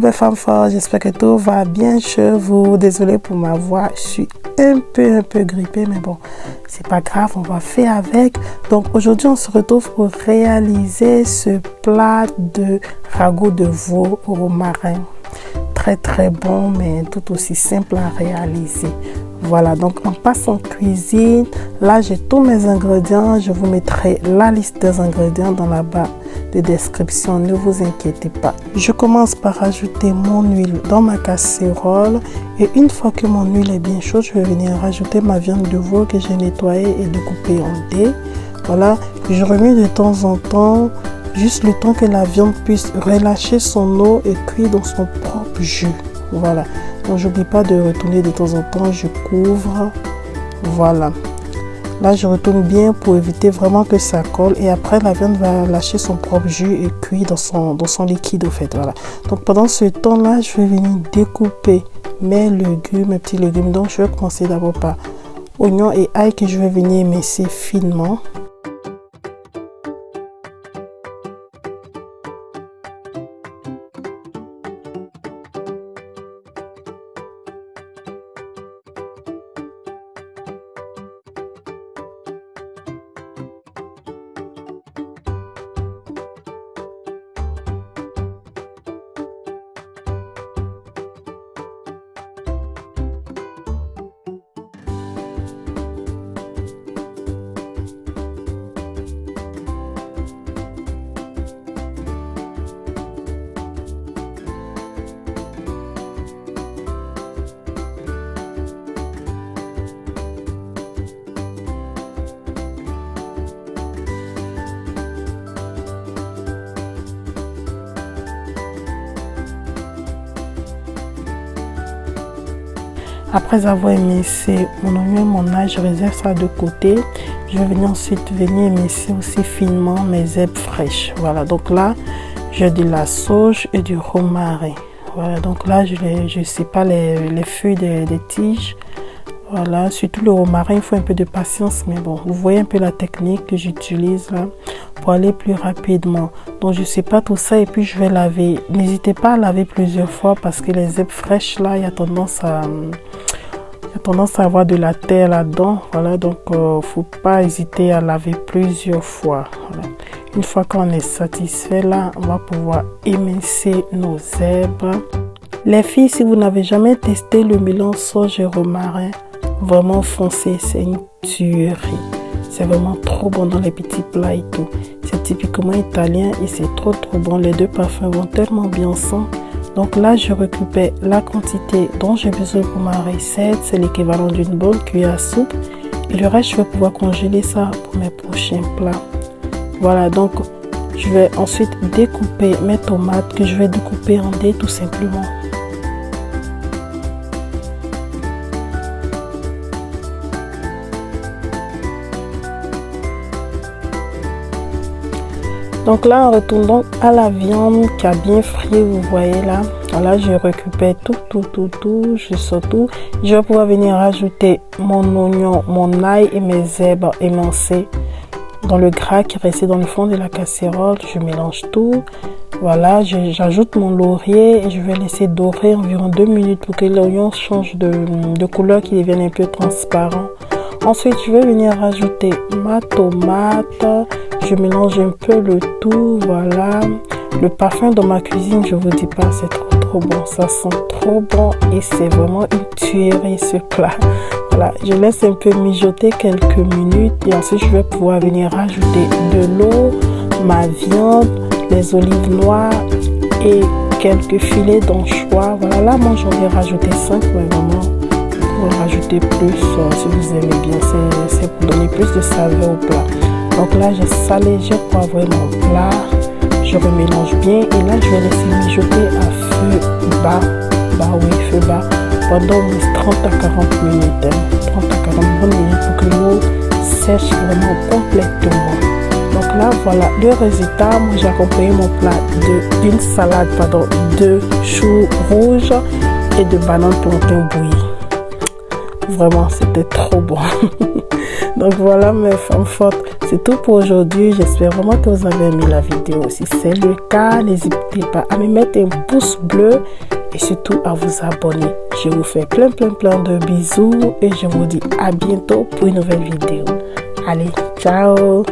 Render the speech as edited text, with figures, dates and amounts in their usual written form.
mes femmes fortes, j'espère que tout va bien chez vous. Désolée pour ma voix, je suis un peu grippée, mais bon, c'est pas grave, on va faire avec. Donc aujourd'hui, on se retrouve pour réaliser ce plat de ragoût de veau au romarin. Très bon, mais tout aussi simple à réaliser. Voilà, donc on passe en cuisine. Là, j'ai tous mes ingrédients. Je vous mettrai la liste des ingrédients dans la barre de description. Ne vous inquiétez pas. Je commence par ajouter mon huile dans ma casserole. Et une fois que mon huile est bien chaude, je vais venir rajouter ma viande de veau que j'ai nettoyée et découpée en dés. Voilà, je remue de temps en temps, juste le temps que la viande puisse relâcher son eau et cuire dans son propre jus. Voilà. Donc, j'oublie pas de retourner de temps en temps, je couvre. Voilà. Là, je retourne bien pour éviter vraiment que ça colle. Et après, la viande va lâcher son propre jus et cuire dans son liquide, au fait. Voilà. Donc, pendant ce temps-là, je vais venir découper mes légumes, mes petits légumes. Donc, je vais commencer d'abord par oignons et ail que je vais venir émincer finement. Après avoir émincé mon oignon et mon ail, je réserve ça de côté. Je vais venir ensuite émincer aussi finement mes herbes fraîches. Voilà, donc là, j'ai de la sauge et du romarin. Voilà, donc là, je sépare les feuilles des tiges. Voilà, surtout le romarin, il faut un peu de patience, mais bon, vous voyez un peu la technique que j'utilise là pour aller plus rapidement. Donc, je sépare tout ça et puis je vais laver. N'hésitez pas à laver plusieurs fois parce que les herbes fraîches là, il y a tendance à avoir de la terre là-dedans. Voilà, donc faut pas hésiter à laver plusieurs fois. Voilà. Une fois qu'on est satisfait là, on va pouvoir émincer nos herbes. Les filles, si vous n'avez jamais testé le mélange sauge et romarin, vraiment foncez, c'est une tuerie. C'est vraiment trop bon dans les petits plats et tout. C'est typiquement italien et c'est trop bon. Les deux parfums vont tellement bien ensemble. Donc là, je récupère la quantité dont j'ai besoin pour ma recette. C'est l'équivalent d'une bonne cuillère à soupe. Et le reste, je vais pouvoir congeler ça pour mes prochains plats. Voilà, donc je vais ensuite découper mes tomates que je vais découper en dés tout simplement. Donc là, on retourne donc à la viande qui a bien frié, vous voyez là. Voilà, je récupère tout, je saute tout. Je vais pouvoir venir rajouter mon oignon, mon ail et mes herbes émincées dans le gras qui est resté dans le fond de la casserole. Je mélange tout. Voilà, j'ajoute mon laurier et je vais laisser dorer environ 2 minutes pour que l'oignon change de couleur, qu'il devienne un peu transparent. Ensuite, je vais venir rajouter ma tomate. Je mélange un peu le tout, voilà. Le parfum dans ma cuisine, je vous dis pas, c'est trop bon. Ça sent trop bon et c'est vraiment une tuerie ce plat. Voilà, je laisse un peu mijoter quelques minutes et ensuite je vais pouvoir venir rajouter de l'eau, ma viande, les olives noires et quelques filets d'anchois. Voilà, là moi j'en ai rajouté 5, mais vraiment vous pouvez rajouter plus si vous aimez bien. C'est pour donner plus de saveur au plat. Donc là, j'ai salé, j'ai poivré mon plat. Je remélange bien et là, je vais laisser mijoter à feu bas. Feu bas. Pendant 30 à 40 minutes. 30 à 40 minutes pour que l'eau sèche vraiment complètement. Donc là, voilà le résultat. Moi, j'ai accompagné mon plat d'une salade, de choux rouges et de bananes plantains bouillies. Vraiment, c'était trop bon. Donc voilà mes femmes fortes, C'est tout pour aujourd'hui. J'espère vraiment que vous avez aimé la vidéo. Si c'est le cas, n'hésitez pas à me mettre un pouce bleu et surtout à vous abonner. Je vous fais plein de bisous et je vous dis à bientôt pour une nouvelle vidéo. Allez, ciao!